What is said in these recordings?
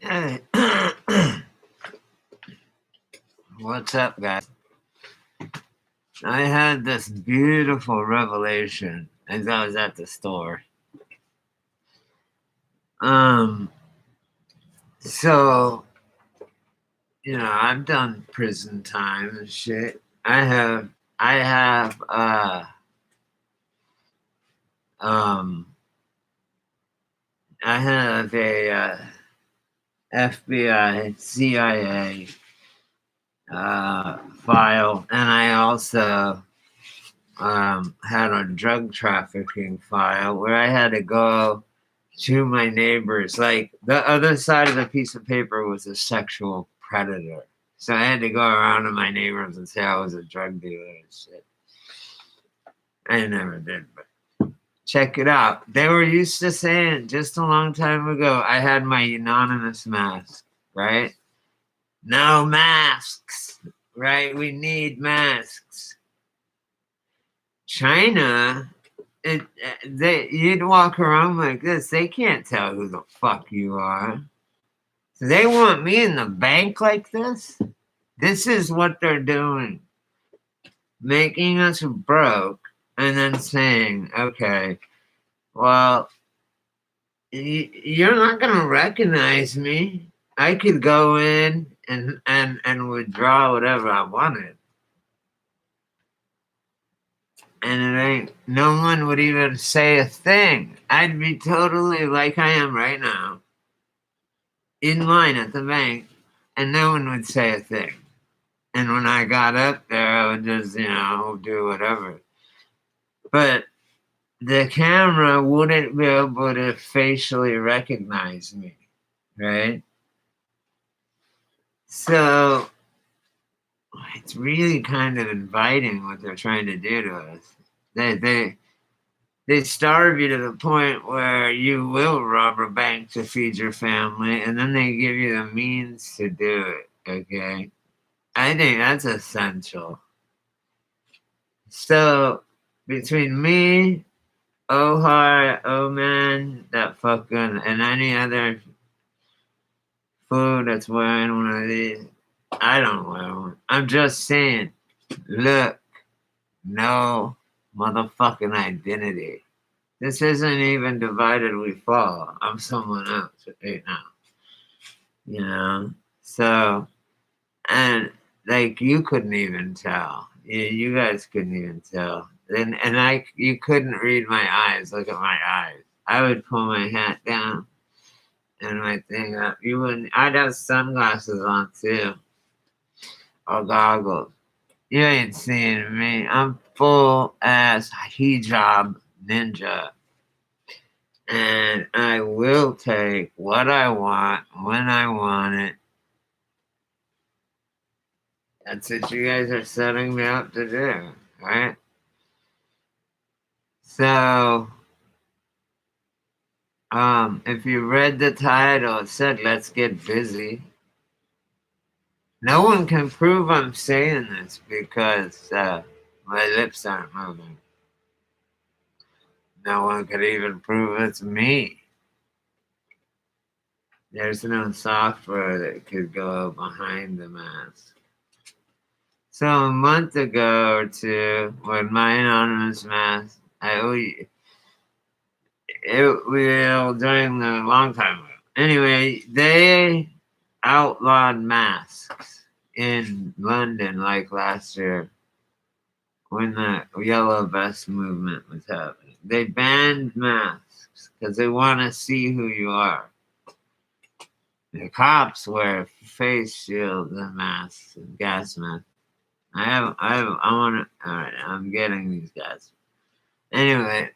Hey, what's up, guys? I had this beautiful revelation as I was at the store. Um, so I've done prison time and shit. I have, um, I have a FBI, CIA file, and I also had a drug trafficking file where I had to go to my neighbors. Like the other side of the piece of paper was a sexual predator. So I had to go around to my neighbors and say I was a drug dealer and shit. I never did, but check it out. They were used to saying just a long time ago, I had my anonymous mask, right? No masks, right? We need masks. China, you'd walk around like this, they can't tell who the fuck you are. So they want me in the bank like this? This is what they're doing. Making us broke and then saying, okay, well, you're not going to recognize me. I could go in and withdraw whatever I wanted. And no one would even say a thing. I'd be totally like I am right now, in line at the bank, and no one would say a thing. And when I got up there, I would just, do whatever. But the camera wouldn't be able to facially recognize me, right? So it's really kind of inviting what they're trying to do to us. They starve you to the point where you will rob a bank to feed your family, and then they give you the means to do it. Okay, I think that's essential. So between me, Ohar, Oman, that fucking, and any other food that's wearing one of these, I don't wear one. I'm just saying, look, no motherfucking identity. This isn't even divided we fall. I'm someone else right now. You know? So, and like you couldn't even tell. You guys couldn't even tell. And you couldn't read my eyes. Look at my eyes. I would pull my hat down and my thing up. You wouldn't. I'd have sunglasses on too, or goggles. You ain't seeing me. I'm full ass hijab ninja. And I will take what I want when I want it. That's what you guys are setting me up to do, right? So, if you read the title, it said, "Let's get busy." No one can prove I'm saying this because my lips aren't moving. No one could even prove it's me. There's no software that could go behind the mask. So a month ago or two, when my anonymous mask, during the long time ago. Anyway, they outlawed masks in London like last year when the yellow vest movement was happening. They banned masks because they want to see who you are. The cops wear face shields and masks and gas masks. All right, I'm getting these guys. Anyway,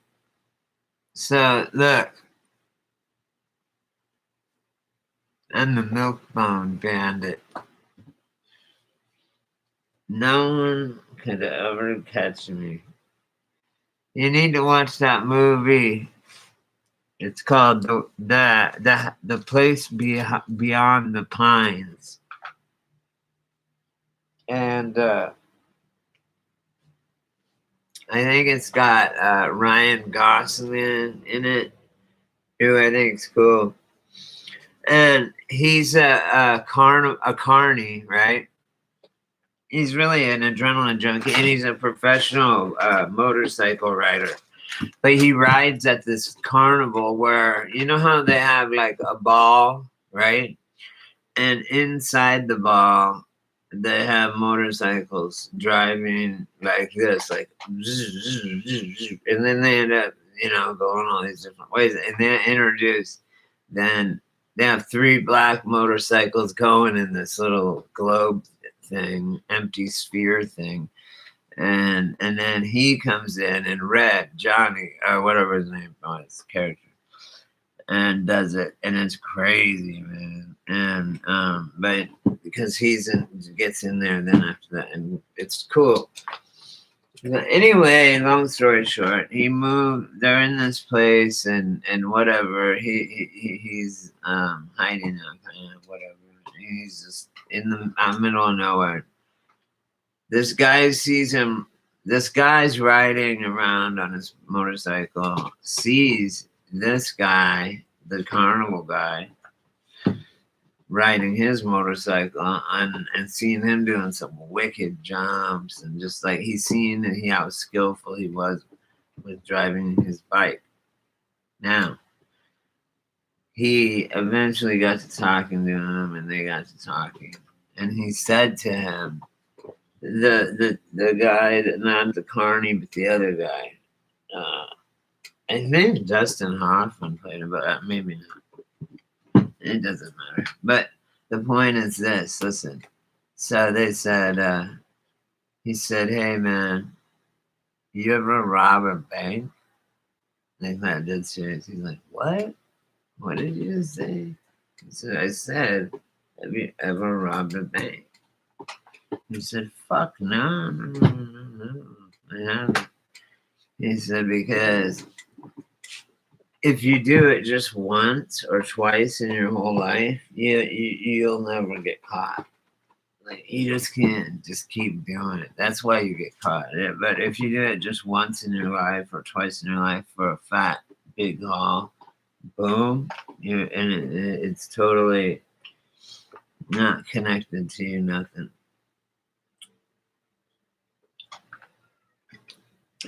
so look, and the milk bone bandit. No one could ever catch me. You need to watch that movie. It's called the place beyond the pines, and I think it's got Ryan Gosling in it, who I think is cool. And he's a carny, right? He's really an adrenaline junkie, and he's a professional motorcycle rider. But he rides at this carnival where you know how they have like a ball, right? And inside the ball, they have motorcycles driving like this, like, and then they end up, going all these different ways. And they introduce, then they have three black motorcycles going in this little globe thing, empty sphere thing. And then he comes in red, Johnny, or whatever his name was, character, and does it, and it's crazy, man. And but because gets in there then after that, and it's cool. Anyway, long story short, he moved. They're in this place, and whatever. He's hiding out, kind of whatever. He's just in the middle of nowhere. This guy sees him. This guy's riding around on his motorcycle. Sees this guy, the carnival guy, riding his motorcycle and seeing him doing some wicked jumps and just like he's seeing how skillful he was with driving his bike. Now, he eventually got to talking to him and they got to talking. And he said to him, the guy, not the carny, but the other guy, I think Dustin Hoffman played him, but maybe not. It doesn't matter. But the point is this, listen. So they said, he said, hey man, you ever rob a bank? They thought dead serious. He's like, what? What did you say? So I said, have you ever robbed a bank? He said, fuck no, I haven't. He said, because if you do it just once or twice in your whole life, you'll never get caught. Like you just can't just keep doing it. That's why you get caught. But if you do it just once in your life or twice in your life for a fat big haul, boom, it's totally not connected to you, nothing.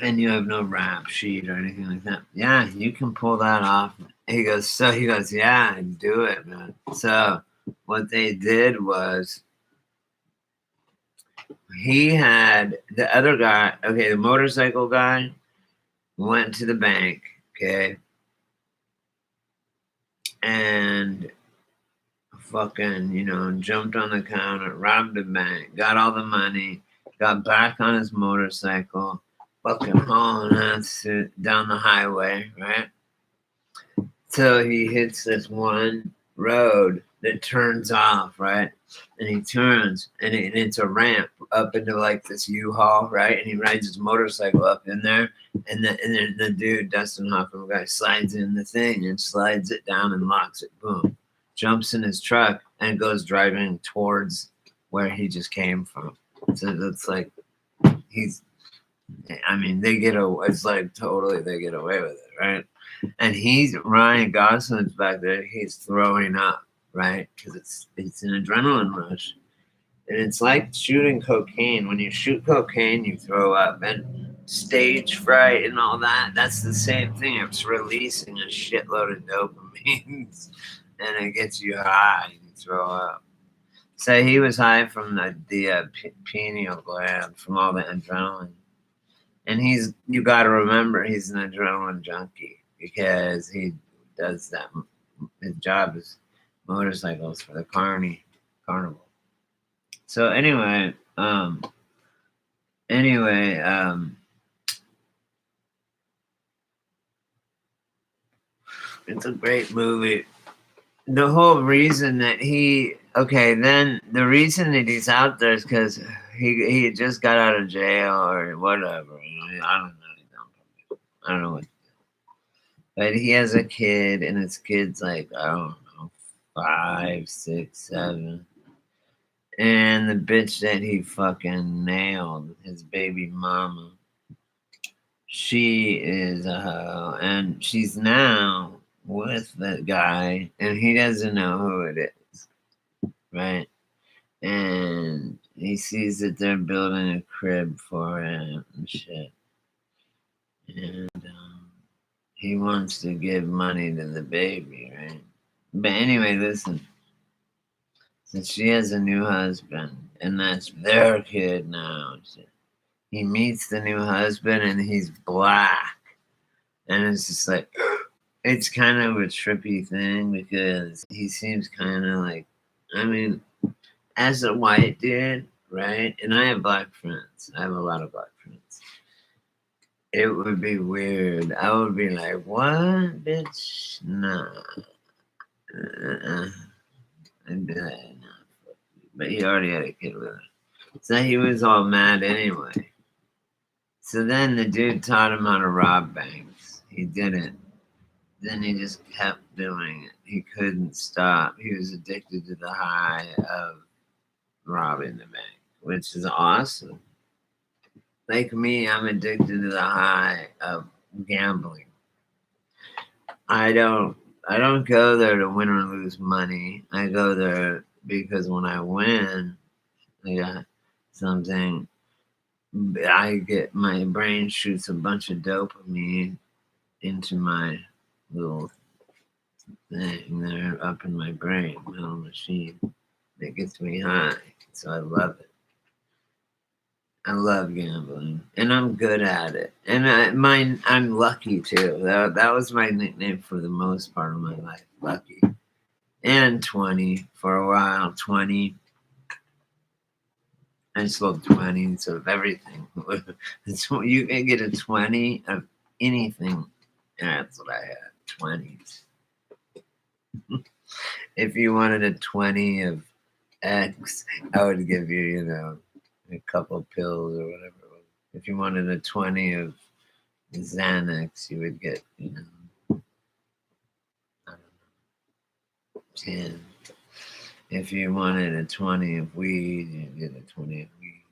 And you have no rap sheet or anything like that. Yeah, you can pull that off. He goes, yeah, do it, man. So what they did was he had the other guy, okay, the motorcycle guy went to the bank, okay, and fucking, jumped on the counter, robbed the bank, got all the money, got back on his motorcycle, fucking hauling ass down the highway, right? Till he hits this one road that turns off, right? And he turns, and it's a ramp up into like this U-Haul, right? And he rides his motorcycle up in there, and then the dude, Dustin Hoffman guy, slides in the thing and slides it down and locks it. Boom, jumps in his truck and goes driving towards where he just came from. So it's like they get away. It's like totally they get away with it, right? And Ryan Gosling's back there. He's throwing up, right? Because it's an adrenaline rush, and it's like shooting cocaine. When you shoot cocaine, you throw up, and stage fright and all that. That's the same thing. It's releasing a shitload of dopamine, and it gets you high, and you throw up. So he was high from the pineal gland from all the adrenaline. And you got to remember, he's an adrenaline junkie because he does that. His job is motorcycles for the carnival. So anyway, it's a great movie. The whole reason that then the reason that he's out there is because he just got out of jail or whatever. I don't know what. But he has a kid, and his kid's like, I don't know, 5, 6, 7. And the bitch that he fucking nailed, his baby mama, she is a hoe. And she's now with the guy, and he doesn't know who it is, right? And he sees that they're building a crib for him and shit. And he wants to give money to the baby, right? But anyway, listen. So she has a new husband, and that's their kid now. He meets the new husband, and he's black. And it's just like, it's kind of a trippy thing because he seems kind of like, I mean, as a white dude, right? And I have black friends. I have a lot of black friends. It would be weird. I would be like, what, bitch? Nah. I'd be like, nah. But he already had a kid with her. So he was all mad anyway. So then the dude taught him how to rob banks. He didn't. Then he just kept doing it. He couldn't stop. He was addicted to the high of robbing the bank, which is awesome. Like me, I'm addicted to the high of gambling. I don't go there to win or lose money. I go there because when I win, I got something. I get my brain shoots a bunch of dopamine into my little thing there up in my brain, my little machine that gets me high. So I love it. I love gambling, and I'm good at it. And I'm lucky too. That was my nickname for the most part of my life, Lucky. And 20 for a while. 20. I just love 20s of everything. So you can get a 20 of anything. That's what I had. 20s. If you wanted a 20 of X, I would give you, a couple pills or whatever. If you wanted a 20 of Xanax, you would get, I don't know, 10. If you wanted a 20 of weed, you'd get a 20 of weed.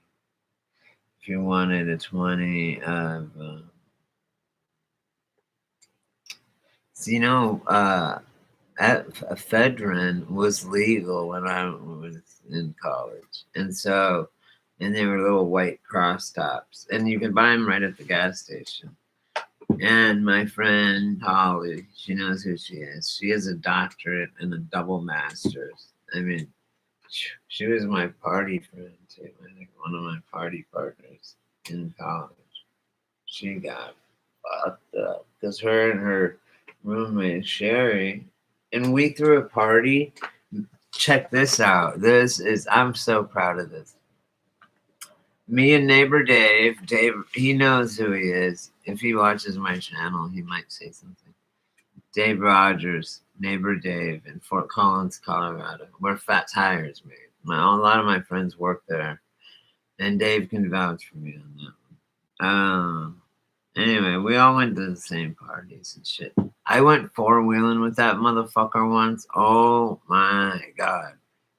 If you wanted a 20 of, ephedrine was legal when I was in college. And they were little white cross tops. And you can buy them right at the gas station. And my friend Holly, she knows who she is. She has a doctorate and a double master's. I mean, she was my party friend too. I think one of my party partners in college. She got fucked up because her and her roommate Sherry, and we threw a party. Check this out. I'm so proud of this. Me and neighbor Dave, he knows who he is. If he watches my channel, he might say something. Dave Rogers, neighbor Dave in Fort Collins, Colorado, where Fat Tires made. A lot of my friends work there, and Dave can vouch for me on that one. Anyway, we all went to the same parties and shit. I went 4-wheeling with that motherfucker once. Oh my god.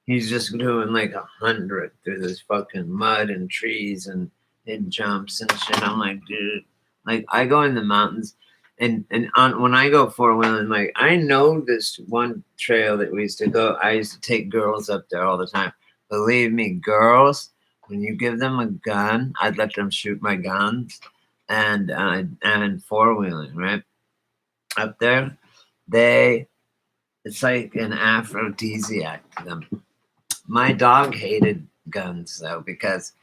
He's just doing like 100 through this fucking mud and trees and it jumps and shit. I'm like, dude, like I go in the mountains and when I go 4-wheeling, like I know this one trail that we used to go. I used to take girls up there all the time. Believe me, girls, when you give them a gun, I'd let them shoot my guns. And 4-wheeling, right? Up there, it's like an aphrodisiac to them. My dog hated guns though, because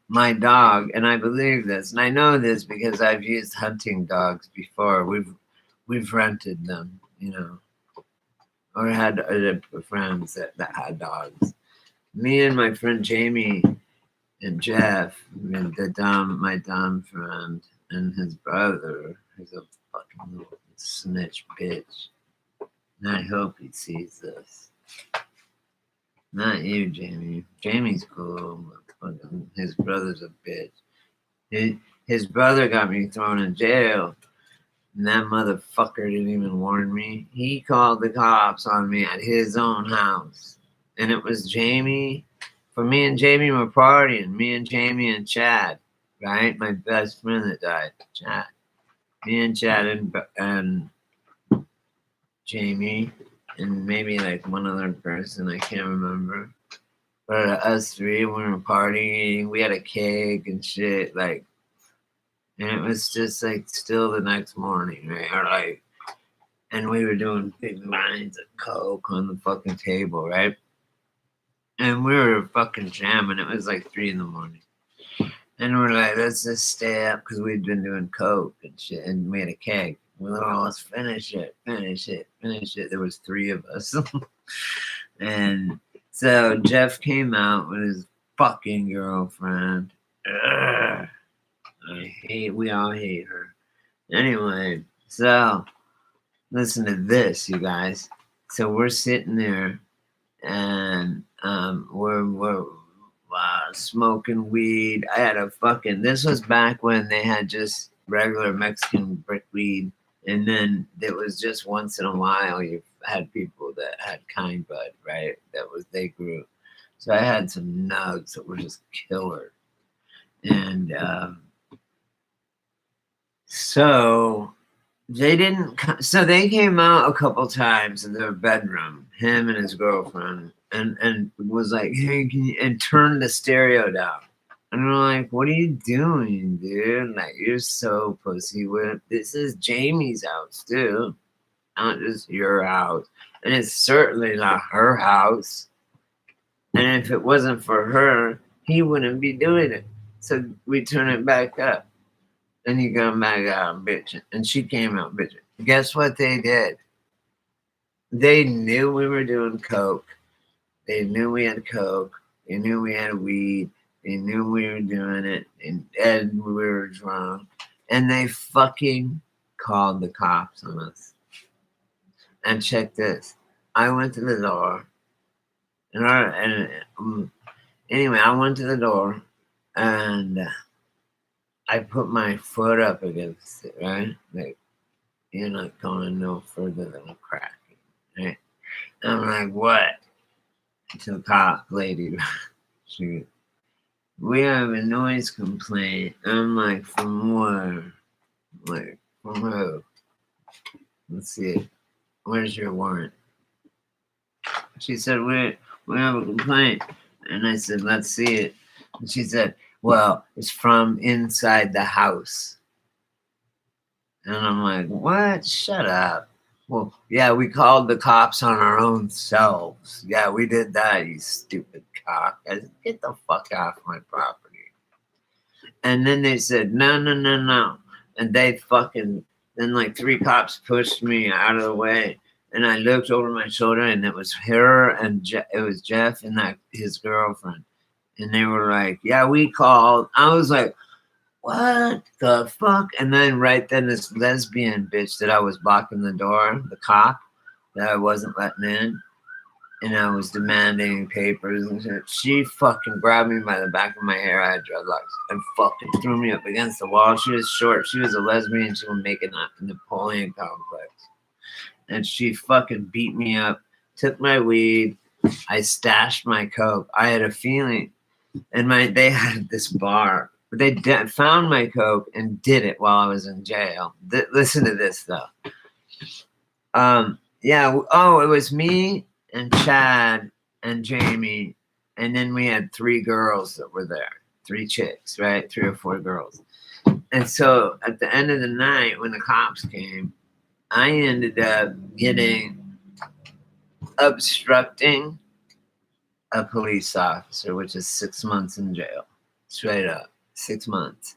my dog, and I believe this, and I know this because I've used hunting dogs before. We've rented them, or had friends that had dogs. Me and my friend Jamie and Jeff, my dumb friend, and his brother, who's a fucking little snitch bitch. And I hope he sees this. Not you, Jamie. Jamie's cool, but his brother's a bitch. His brother got me thrown in jail, and that motherfucker didn't even warn me. He called the cops on me at his own house. And it was Jamie. For me and Jamie were partying. Me and Jamie and Chad, right? My best friend that died, Chad. Me and Chad and Jamie, and maybe like one other person. I can't remember. But us three, we were partying. We had a cake and shit. Like, and it was just like still the next morning, right? Or like, and we were doing big lines of coke on the fucking table, right? And we were fucking jamming. It was like 3 in the morning. And we're like, let's just stay up because we'd been doing coke and shit, and we had a keg. We were like, oh, let's finish it, finish it, finish it. There was 3 of us, and so Jeff came out with his fucking girlfriend. Ugh, we all hate her. Anyway, so listen to this, you guys. So we're sitting there, and we're smoking weed. I had a fucking. This was back when they had just regular Mexican brick weed, and then it was just once in a while you had people that had kind bud, right? That was they grew. So I had some nugs that were just killer, and so they didn't. So they came out a couple times in their bedroom, him and his girlfriend, and was like, "Hey, can you?" and turned the stereo down. And I'm like, "What are you doing, dude? Like, you're so pussy whipped. This is Jamie's house too, not just your house, and it's certainly not her house. And if it wasn't for her, he wouldn't be doing it. So we turn it back up." And he come back out bitching. And she came out bitching. Guess what they did? They knew we were doing coke. They knew we had coke. They knew we had weed. They knew we were doing it. And we were drunk. And they fucking called the cops on us. And check this. I went to the door. Anyway, I went to the door. And I put my foot up against it, right? Like, you're not going no further than a crack, right? I'm like, what? To the cop lady, she, we have a noise complaint. I'm like, from where? Like, from who? Let's see. Where's your warrant? She said, we have a complaint. And I said, let's see it. And she said, well, it's from inside the house. And I'm like, what? Shut up. Well, yeah, we called the cops on our own selves. Yeah, we did that, you stupid cock. I said, get the fuck off my property. And then they said, no, no, no, no. And they fucking, then like 3 cops pushed me out of the way. And I looked over my shoulder, and it was her and it was Jeff and his girlfriend. And they were like, yeah, we called. I was like, what the fuck? And then right then this lesbian bitch that I was blocking the door, the cop that I wasn't letting in, and I was demanding papers and shit, she fucking grabbed me by the back of my hair. I had dreadlocks and fucking threw me up against the wall. She was short. She was a lesbian. She was making a Napoleon complex. And she fucking beat me up, took my weed. I stashed my coke. I had a feeling, and they had this bar. They found my coke and did it while I was in jail. Listen to this though. Yeah. Oh, it was me and Chad and Jamie, and then we had 3 girls that were there. 3 chicks, right? 3 or 4 girls. And so at the end of the night, when the cops came, I ended up obstructing a police officer, which is 6 months in jail, straight up. 6 months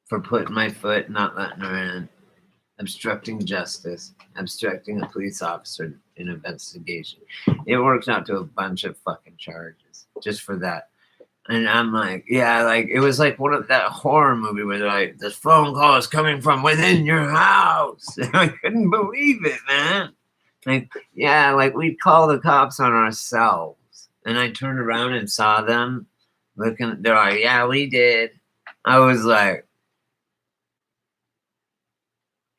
for putting my foot, not letting her in, obstructing justice, obstructing a police officer in investigation. It works out to a bunch of fucking charges just for that. And I'm like, yeah, like it was like one of that horror movie where they're like, this phone call is coming from within your house. And I couldn't believe it, man. Like, yeah, like we'd call the cops on ourselves. And I turned around and saw them looking, they're like, yeah, we did. I was like,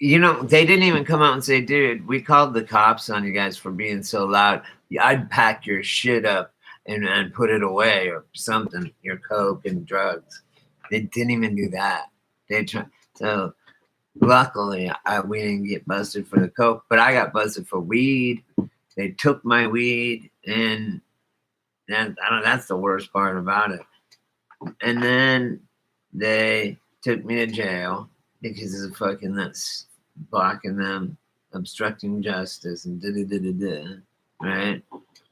they didn't even come out and say, dude, we called the cops on you guys for being so loud. I'd pack your shit up and put it away or something, your coke and drugs. They didn't even do that. They tried. So Luckily, we didn't get busted for the coke, but I got busted for weed. They took my weed, and that's the worst part about it. And then they took me to jail because of fucking that's blocking them, obstructing justice, and da da da da da. Right,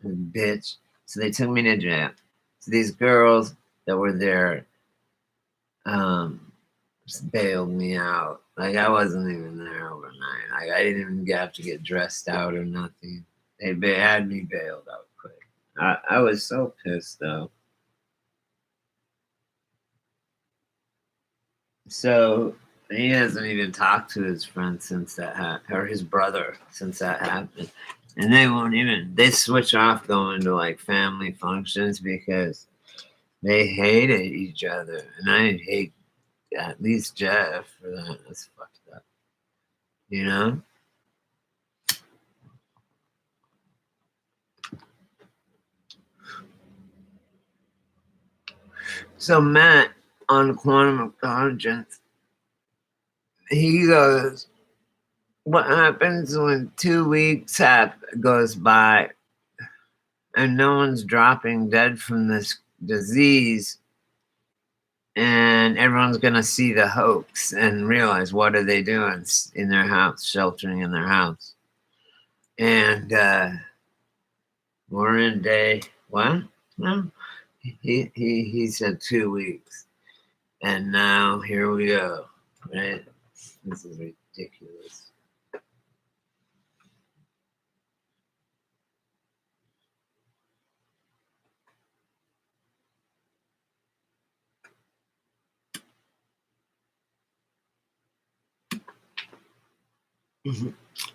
bitch. So they took me to jail. So these girls that were there just bailed me out. Like I wasn't even there overnight. Like I didn't even have to get dressed out or nothing. They had me bailed out quick. I was so pissed though. So he hasn't even talked to his friend since that happened, or his brother since that happened. And they won't even, they switch off going to like family functions because they hated each other. And I hate at least Jeff for that. That's fucked up. You know? So Matt on Quantum of Conscience, he goes, what happens when 2 weeks goes by and no one's dropping dead from this disease, and everyone's gonna see the hoax and realize what are they doing in their house, sheltering in their house. And we're in day what? No, he said 2 weeks, and now here we go. Right? This is ridiculous.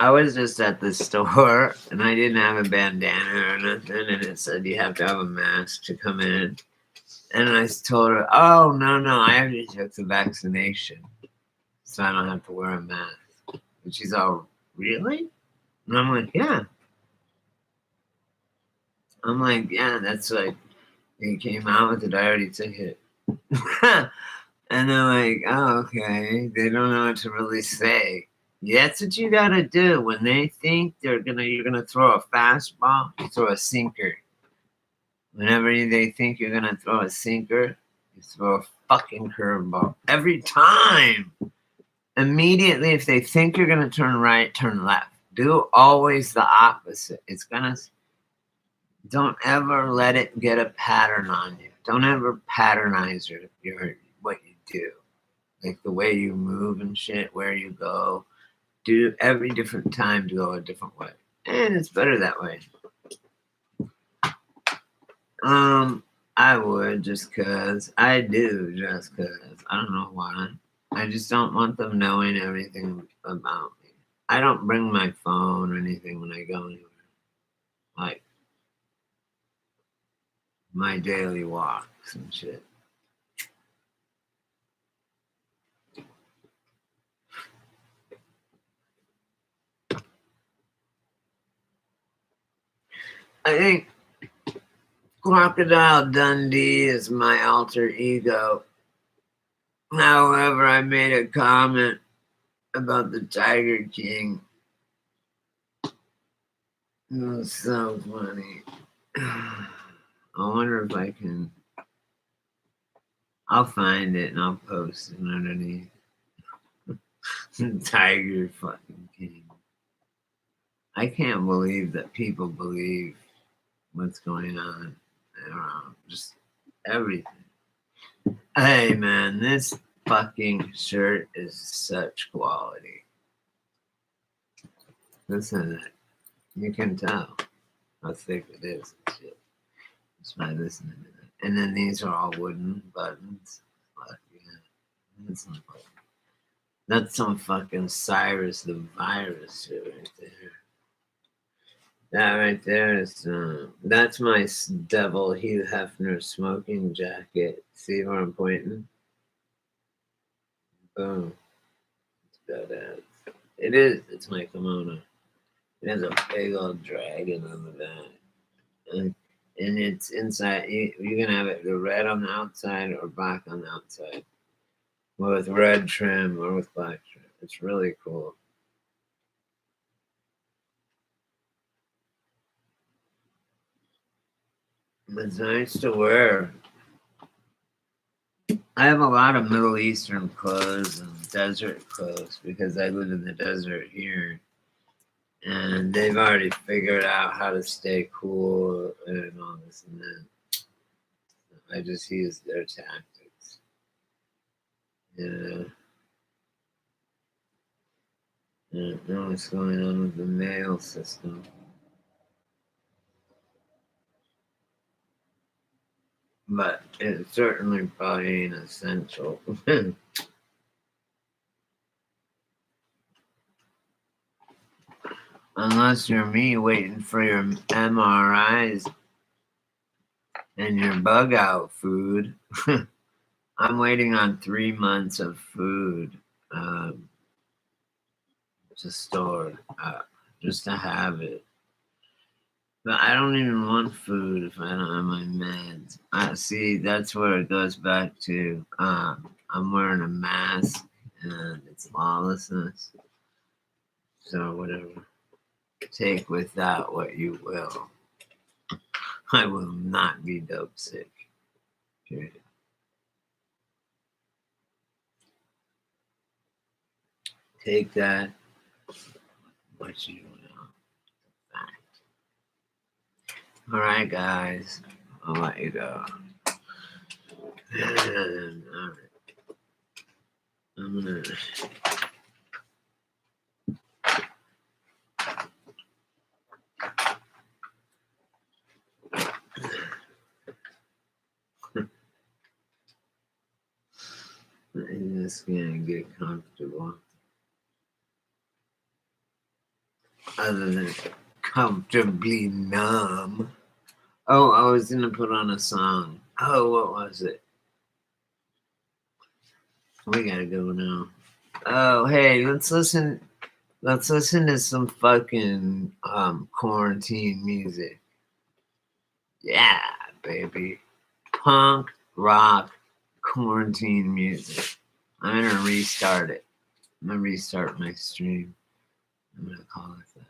I was just at the store and I didn't have a bandana or nothing, and it said you have to have a mask to come in. And I told her, "Oh no, I already took the vaccination, so I don't have to wear a mask." And she's all, "Really?" And I'm like, "Yeah." I'm like, "Yeah, that's like it came out with it. I already took it." And they're like, "Oh, okay." They don't know what to really say. That's what you gotta do when they think you're gonna throw a fastball. You throw a sinker. Whenever they think you're gonna throw a sinker, you throw a fucking curveball every time. Immediately, if they think you're gonna turn right, turn left. Do always the opposite. It's gonna. Don't ever let it get a pattern on you. Don't ever patternize your what you do, like the way you move and shit, where you go. Do every different time to go a different way, and it's better that way. I would just cause I do, just cause I don't know why. I just don't want them knowing everything about me. I don't bring my phone or anything when I go anywhere. Like my daily walks and shit. I think Crocodile Dundee is my alter ego. However, I made a comment about the Tiger King. It was so funny. I wonder if I can. I'll find it and I'll post it underneath. Tiger fucking King. I can't believe that people believe what's going on around. Just everything. Hey man, this fucking shirt is such quality. Listen to it. You can tell how thick it is and shit. Just by listening to it. And then these are all wooden buttons. Fuck yeah. That's some fucking Cyrus the Virus shit right there. That right there is that's my devil Hugh Hefner smoking jacket. See where I'm pointing? Boom. It's badass. It is. It's my kimono. It has a big old dragon on the back. And it's inside. You can have it the red on the outside or black on the outside. With red trim or with black trim. It's really cool. It's nice to wear. I have a lot of Middle Eastern clothes and desert clothes because I live in the desert here. And they've already figured out how to stay cool and all this and that. I just use their tactics. Yeah. I don't know what's going on with the mail system. But it certainly probably ain't essential. Unless you're me waiting for your MRIs and your bug out food. I'm waiting on 3 months of food to store, just to have it. But I don't even want food if I don't have my meds. See, that's where it goes back to. I'm wearing a mask and it's lawlessness. So whatever. Take with that what you will. I will not be dope sick. Period. Take that what you will. Fact. All right, guys. I'll let you go. And, all right. I'm gonna. I'm just gonna get comfortable. Other than comfortably numb. Oh, I was gonna put on a song. Oh, what was it? We gotta go now. Oh, hey, let's listen. Let's listen to some fucking quarantine music. Yeah, baby. Punk rock quarantine music. I'm gonna restart it. I'm gonna restart my stream. I'm gonna call it that.